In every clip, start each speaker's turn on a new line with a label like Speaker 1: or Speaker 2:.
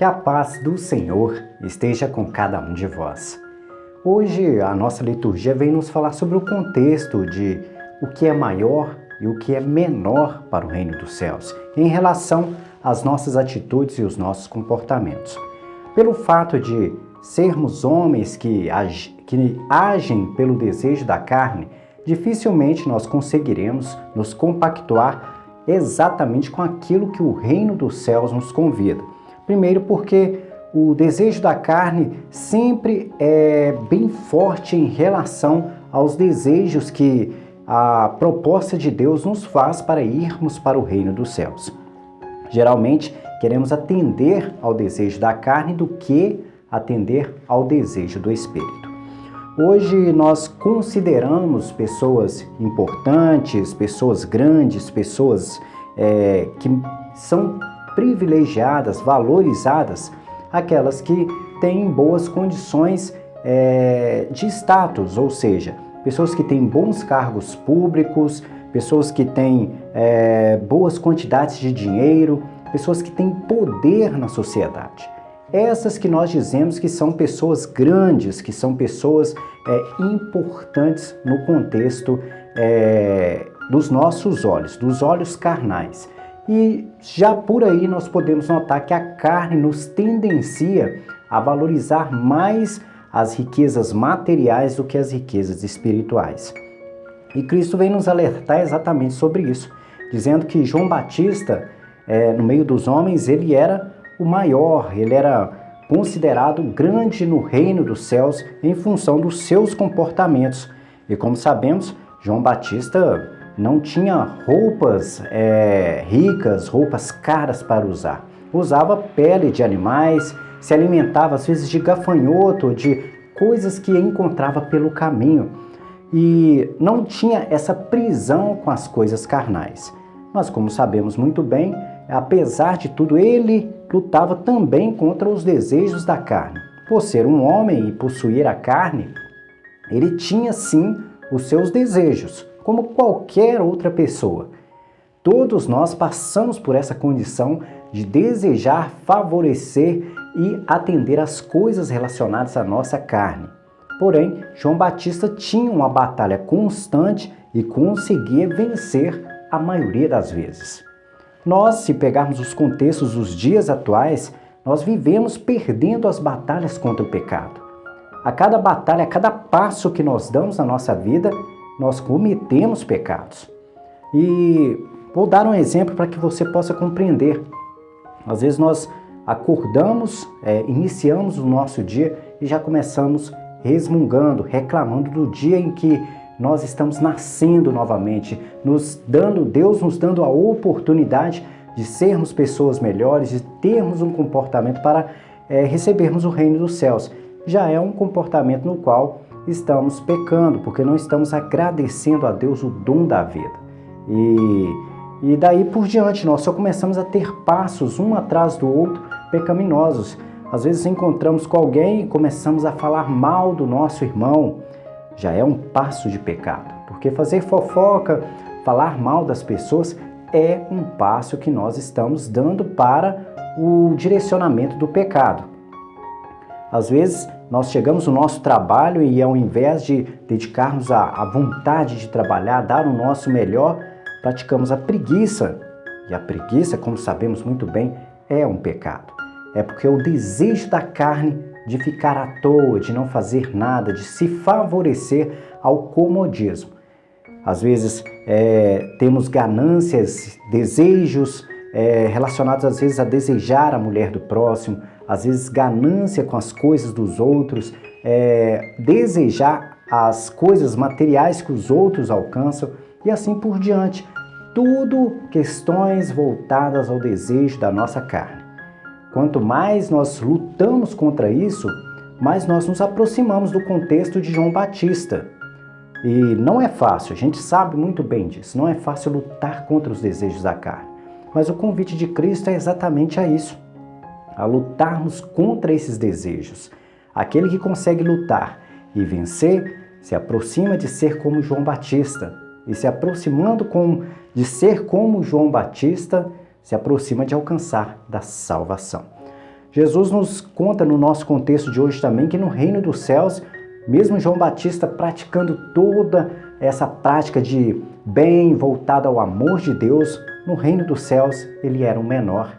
Speaker 1: Que a paz do Senhor esteja com cada um de vós. Hoje a nossa liturgia vem nos falar sobre o contexto de o que é maior e o que é menor para o reino dos céus, em relação às nossas atitudes e os nossos comportamentos. Pelo fato de sermos homens que agem pelo desejo da carne, dificilmente nós conseguiremos nos compactuar exatamente com aquilo que o reino dos céus nos convida. Primeiro porque o desejo da carne sempre é bem forte em relação aos desejos que a proposta de Deus nos faz para irmos para o reino dos céus. Geralmente queremos atender ao desejo da carne do que atender ao desejo do Espírito. Hoje nós consideramos pessoas importantes, pessoas grandes, pessoas que são privilegiadas, valorizadas, aquelas que têm boas condições de status, ou seja, pessoas que têm bons cargos públicos, pessoas que têm boas quantidades de dinheiro, pessoas que têm poder na sociedade. Essas que nós dizemos que são pessoas grandes, que são pessoas importantes no contexto dos nossos olhos, dos olhos carnais. E já por aí nós podemos notar que a carne nos tendencia a valorizar mais as riquezas materiais do que as riquezas espirituais. E Cristo vem nos alertar exatamente sobre isso, dizendo que João Batista, no meio dos homens, ele era o maior, ele era considerado grande no reino dos céus em função dos seus comportamentos. E como sabemos, João Batista não tinha roupas ricas, roupas caras para usar. Usava pele de animais, se alimentava às vezes de gafanhoto, de coisas que encontrava pelo caminho. E não tinha essa prisão com as coisas carnais. Mas como sabemos muito bem, apesar de tudo, ele lutava também contra os desejos da carne. Por ser um homem e possuir a carne, ele tinha sim os seus desejos, como qualquer outra pessoa. Todos nós passamos por essa condição de desejar favorecer e atender às coisas relacionadas à nossa carne. Porém, João Batista tinha uma batalha constante e conseguia vencer a maioria das vezes. Nós, se pegarmos os contextos dos dias atuais, nós vivemos perdendo as batalhas contra o pecado. A cada batalha, a cada passo que nós damos na nossa vida, nós cometemos pecados. E vou dar um exemplo para que você possa compreender. Às vezes nós acordamos, iniciamos o nosso dia e já começamos resmungando, reclamando do dia em que nós estamos nascendo novamente, Deus nos dando a oportunidade de sermos pessoas melhores, de termos um comportamento para recebermos o reino dos céus. Já é um comportamento no qual estamos pecando, porque não estamos agradecendo a Deus o dom da vida. E daí por diante, nós só começamos a ter passos um atrás do outro pecaminosos. Às vezes encontramos com alguém e começamos a falar mal do nosso irmão. Já é um passo de pecado, porque fazer fofoca, falar mal das pessoas é um passo que nós estamos dando para o direcionamento do pecado. Às vezes nós chegamos no nosso trabalho e ao invés de dedicarmos à vontade de trabalhar, dar o nosso melhor, praticamos a preguiça. E a preguiça, como sabemos muito bem, é um pecado. É porque o desejo da carne de ficar à toa, de não fazer nada, de se favorecer ao comodismo. Às vezes temos ganâncias, desejos relacionados às vezes a desejar a mulher do próximo, às vezes ganância com as coisas dos outros, desejar as coisas materiais que os outros alcançam e assim por diante. Tudo questões voltadas ao desejo da nossa carne. Quanto mais nós lutamos contra isso, mais nós nos aproximamos do contexto de João Batista. E não é fácil, a gente sabe muito bem disso, não é fácil lutar contra os desejos da carne. Mas o convite de Cristo é exatamente a isso, a lutarmos contra esses desejos. Aquele que consegue lutar e vencer, se aproxima de ser como João Batista. E se aproximando de ser como João Batista, se aproxima de alcançar da salvação. Jesus nos conta no nosso contexto de hoje também que no reino dos céus, mesmo João Batista praticando toda essa prática de bem voltada ao amor de Deus, no reino dos céus ele era um menor.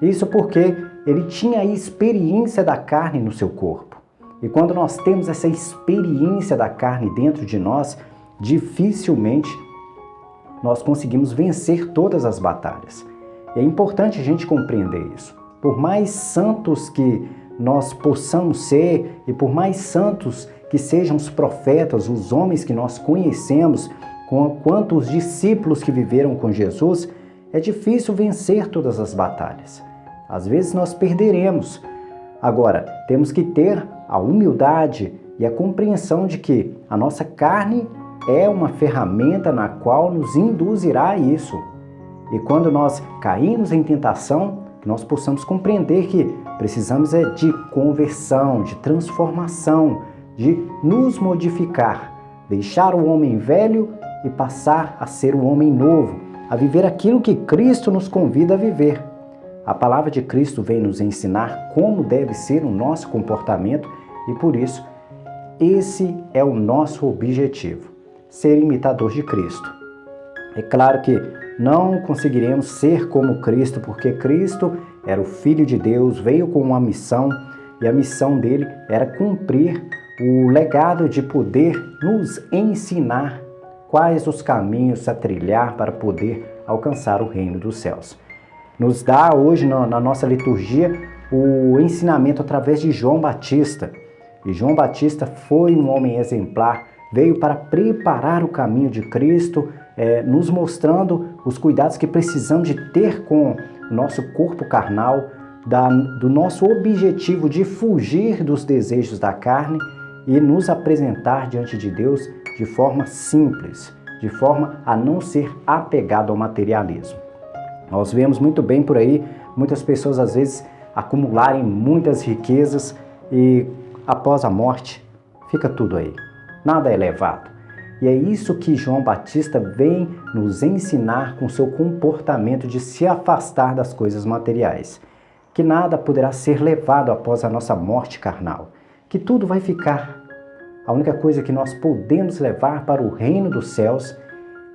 Speaker 1: Isso porque ele tinha a experiência da carne no seu corpo. E quando nós temos essa experiência da carne dentro de nós, dificilmente nós conseguimos vencer todas as batalhas. E é importante a gente compreender isso. Por mais santos que nós possamos ser e por mais santos que sejam os profetas, os homens que nós conhecemos, quanto os discípulos que viveram com Jesus, é difícil vencer todas as batalhas. Às vezes nós perderemos. Agora, temos que ter a humildade e a compreensão de que a nossa carne é uma ferramenta na qual nos induzirá a isso. E quando nós caímos em tentação, que nós possamos compreender que precisamos de conversão, de transformação, de nos modificar, deixar o homem velho e passar a ser o homem novo, a viver aquilo que Cristo nos convida a viver. A palavra de Cristo vem nos ensinar como deve ser o nosso comportamento e por isso esse é o nosso objetivo, ser imitador de Cristo. É claro que não conseguiremos ser como Cristo, porque Cristo era o Filho de Deus, veio com uma missão e a missão dele era cumprir o legado de poder nos ensinar quais os caminhos a trilhar para poder alcançar o reino dos céus. Nos dá hoje na nossa liturgia o ensinamento através de João Batista. E João Batista foi um homem exemplar, veio para preparar o caminho de Cristo, nos mostrando os cuidados que precisamos de ter com o nosso corpo carnal, do nosso objetivo de fugir dos desejos da carne e nos apresentar diante de Deus de forma simples, de forma a não ser apegado ao materialismo. Nós vemos muito bem por aí, muitas pessoas às vezes acumularem muitas riquezas e após a morte fica tudo aí, nada é levado. E é isso que João Batista vem nos ensinar com seu comportamento de se afastar das coisas materiais, que nada poderá ser levado após a nossa morte carnal, que tudo vai ficar. A única coisa que nós podemos levar para o reino dos céus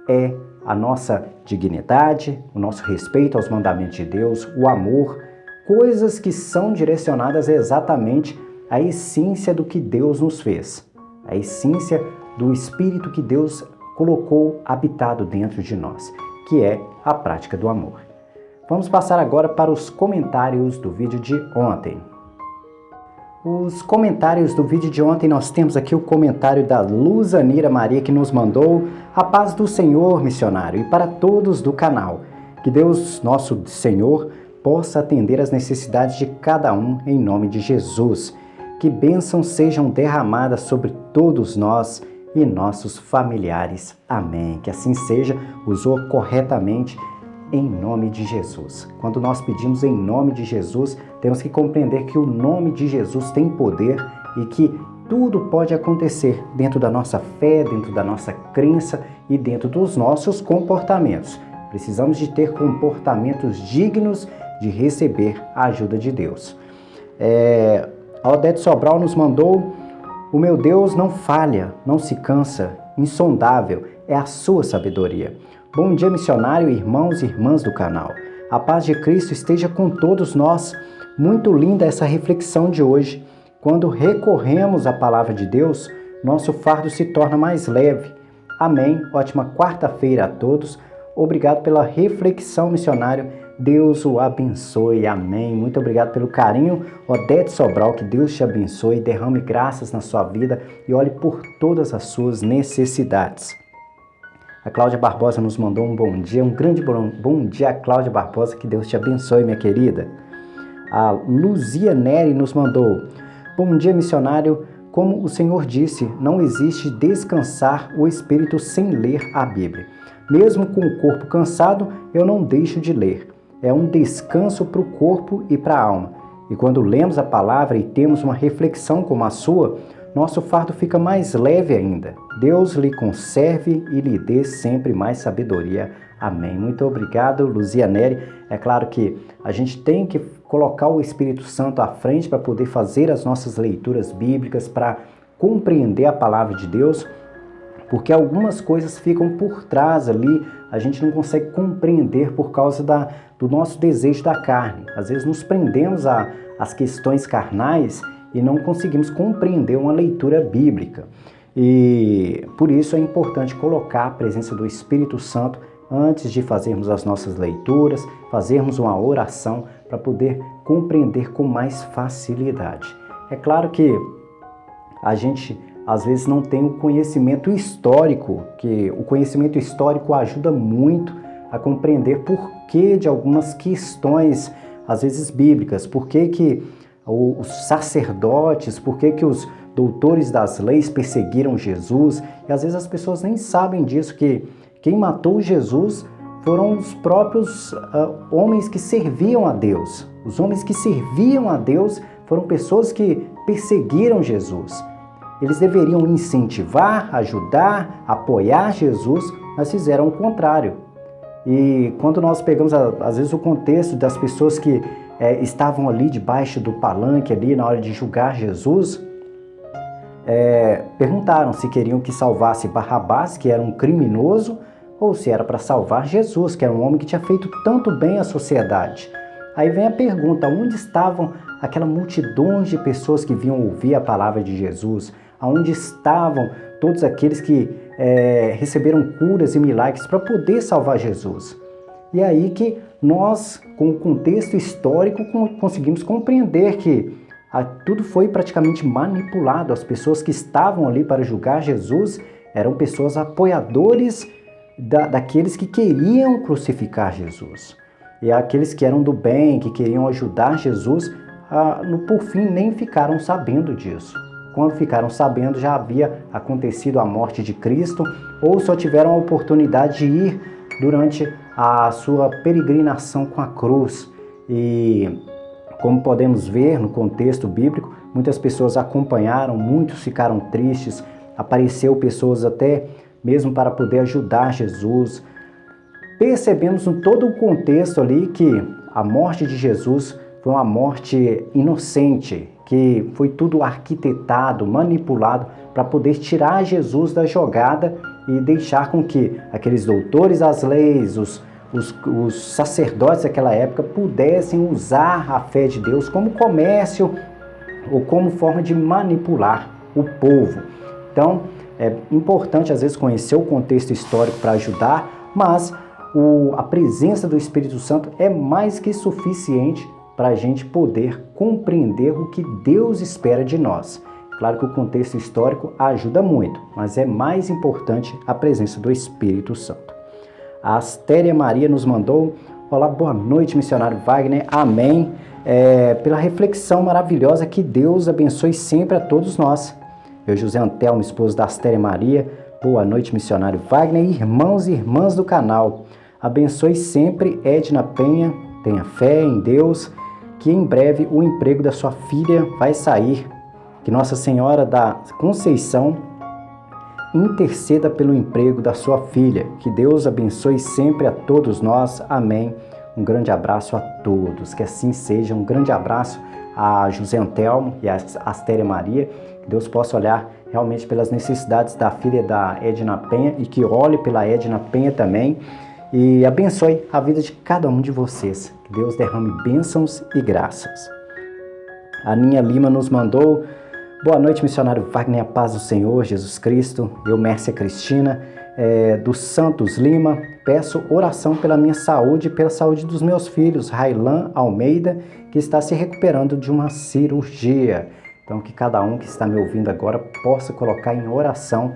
Speaker 1: é a nossa dignidade, o nosso respeito aos mandamentos de Deus, o amor, coisas que são direcionadas exatamente à essência do que Deus nos fez, a essência do Espírito que Deus colocou habitado dentro de nós, que é a prática do amor. Vamos passar agora para os comentários do vídeo de ontem. Os comentários do vídeo de ontem, nós temos aqui o comentário da Luzanira Maria, que nos mandou: a paz do Senhor, missionário, e para todos do canal. Que Deus, nosso Senhor, possa atender às necessidades de cada um, em nome de Jesus. Que bênçãos sejam derramadas sobre todos nós e nossos familiares. Amém. Que assim seja, usou corretamente, em nome de Jesus. Quando nós pedimos em nome de Jesus, temos que compreender que o nome de Jesus tem poder e que tudo pode acontecer dentro da nossa fé, dentro da nossa crença e dentro dos nossos comportamentos. Precisamos de ter comportamentos dignos de receber a ajuda de Deus. A Odete Sobral nos mandou: o meu Deus não falha, não se cansa, insondável é a sua sabedoria. Bom dia, missionário, irmãos e irmãs do canal. A paz de Cristo esteja com todos nós. Muito linda essa reflexão de hoje. Quando recorremos à palavra de Deus, nosso fardo se torna mais leve. Amém. Ótima quarta-feira a todos. Obrigado pela reflexão, missionário. Deus o abençoe. Amém. Muito obrigado pelo carinho. Odete Sobral, que Deus te abençoe, derrame graças na sua vida e olhe por todas as suas necessidades. A Cláudia Barbosa nos mandou um bom dia, um grande bom dia, Cláudia Barbosa, que Deus te abençoe, minha querida. A Luzia Neri nos mandou: bom dia, missionário, como o Senhor disse, não existe descansar o espírito sem ler a Bíblia. Mesmo com o corpo cansado, eu não deixo de ler. É um descanso para o corpo e para a alma. E quando lemos a palavra e temos uma reflexão como a sua, nosso fardo fica mais leve ainda. Deus lhe conserve e lhe dê sempre mais sabedoria. Amém. Muito obrigado, Luzia Neri. É claro que a gente tem que colocar o Espírito Santo à frente para poder fazer as nossas leituras bíblicas, para compreender a palavra de Deus, porque algumas coisas ficam por trás ali, a gente não consegue compreender por causa do nosso desejo da carne. Às vezes nos prendemos às questões carnais e não conseguimos compreender uma leitura bíblica. E por isso é importante colocar a presença do Espírito Santo antes de fazermos as nossas leituras, fazermos uma oração para poder compreender com mais facilidade. É claro que a gente às vezes não tem o conhecimento histórico, que o conhecimento histórico ajuda muito a compreender por que de algumas questões, às vezes bíblicas, por que os sacerdotes, por que os doutores das leis perseguiram Jesus, e às vezes as pessoas nem sabem disso, que quem matou Jesus foram os próprios homens que serviam a Deus. Os homens que serviam a Deus foram pessoas que perseguiram Jesus. Eles deveriam incentivar, ajudar, apoiar Jesus, mas fizeram o contrário. E quando nós pegamos, às vezes, o contexto das pessoas que estavam ali debaixo do palanque, ali na hora de julgar Jesus, perguntaram se queriam que salvasse Barrabás, que era um criminoso, ou se era para salvar Jesus, que era um homem que tinha feito tanto bem à sociedade. Aí vem a pergunta, onde estavam aquela multidão de pessoas que vinham ouvir a palavra de Jesus? Aonde estavam todos aqueles que receberam curas e milagres para poder salvar Jesus? E é aí que nós, com o contexto histórico, conseguimos compreender que tudo foi praticamente manipulado. As pessoas que estavam ali para julgar Jesus eram pessoas apoiadores daqueles que queriam crucificar Jesus. E aqueles que eram do bem, que queriam ajudar Jesus, por fim nem ficaram sabendo disso. Quando ficaram sabendo, já havia acontecido a morte de Cristo, ou só tiveram a oportunidade de ir durante a sua peregrinação com a cruz. E como podemos ver no contexto bíblico, muitas pessoas acompanharam, muitos ficaram tristes, apareceu pessoas até mesmo para poder ajudar Jesus. Percebemos em todo o contexto ali que a morte de Jesus foi uma morte inocente, que foi tudo arquitetado, manipulado para poder tirar Jesus da jogada e deixar com que aqueles doutores das leis, os sacerdotes daquela época pudessem usar a fé de Deus como comércio ou como forma de manipular o povo. Então, é importante às vezes conhecer o contexto histórico para ajudar, mas a presença do Espírito Santo é mais que suficiente para a gente poder compreender o que Deus espera de nós. Claro que o contexto histórico ajuda muito, mas é mais importante a presença do Espírito Santo. A Astéria Maria nos mandou: olá, boa noite, missionário Wagner, amém. Pela reflexão maravilhosa, que Deus abençoe sempre a todos nós. Eu, José Antelmo, esposo da Astéria Maria, boa noite, missionário Wagner, irmãos e irmãs do canal. Abençoe sempre Edna Penha, tenha fé em Deus, que em breve o emprego da sua filha vai sair. Que Nossa Senhora da Conceição interceda pelo emprego da sua filha. Que Deus abençoe sempre a todos nós. Amém. Um grande abraço a todos. Que assim seja. Um grande abraço a José Antelmo e a Astéria Maria. Que Deus possa olhar realmente pelas necessidades da filha da Edna Penha e que olhe pela Edna Penha também. E abençoe a vida de cada um de vocês. Que Deus derrame bênçãos e graças. A Ninha Lima nos mandou: boa noite, missionário Wagner, a paz do Senhor Jesus Cristo. Eu, Mércia Cristina, dos Santos Lima, peço oração pela minha saúde e pela saúde dos meus filhos, Railan Almeida, que está se recuperando de uma cirurgia. Então, que cada um que está me ouvindo agora possa colocar em oração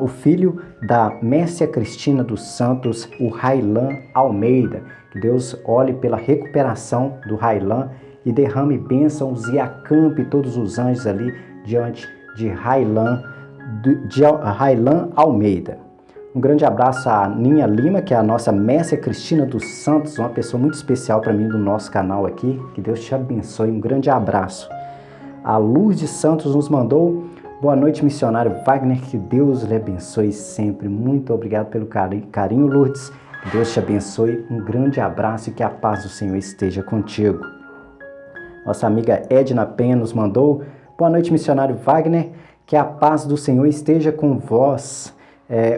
Speaker 1: o filho da Mércia Cristina dos Santos, o Railan Almeida. Que Deus olhe pela recuperação do Railan e derrame bênçãos e acampe todos os anjos ali diante de Railan Almeida. Um grande abraço à Ninha Lima, que é a nossa Mércia Cristina dos Santos, uma pessoa muito especial para mim do nosso canal aqui. Que Deus te abençoe. Um grande abraço. A Luz de Santos nos mandou: Boa noite, missionário Wagner, que Deus lhe abençoe sempre. Muito obrigado pelo carinho, Lourdes. Deus te abençoe. Um grande abraço e que a paz do Senhor esteja contigo. Nossa amiga Edna Penha nos mandou: boa noite, missionário Wagner, que a paz do Senhor esteja com vós.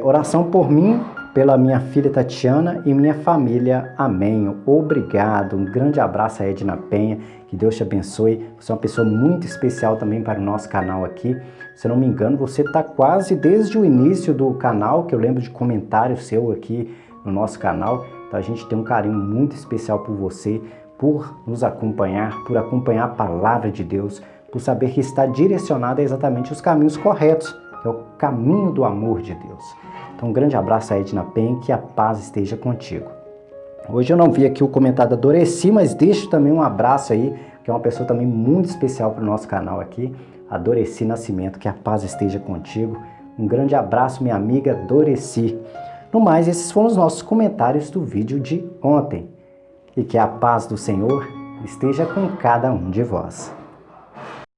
Speaker 1: Oração por mim, pela minha filha Tatiana e minha família. Amém. Obrigado. Um grande abraço a Edna Penha. Que Deus te abençoe. Você é uma pessoa muito especial também para o nosso canal aqui. Se eu não me engano, você está quase desde o início do canal, que eu lembro de comentário seu aqui no nosso canal. Então a gente tem um carinho muito especial por você, por nos acompanhar, por acompanhar a palavra de Deus, por saber que está direcionada a exatamente os caminhos corretos, que é o caminho do amor de Deus. Então um grande abraço a Edna Pen, que a paz esteja contigo. Hoje eu não vi aqui o comentário da Doreci, mas deixo também um abraço aí, que é uma pessoa também muito especial para o nosso canal aqui, a Doreci Nascimento, que a paz esteja contigo. Um grande abraço, minha amiga Doreci. No mais, esses foram os nossos comentários do vídeo de ontem. E que a paz do Senhor esteja com cada um de vós.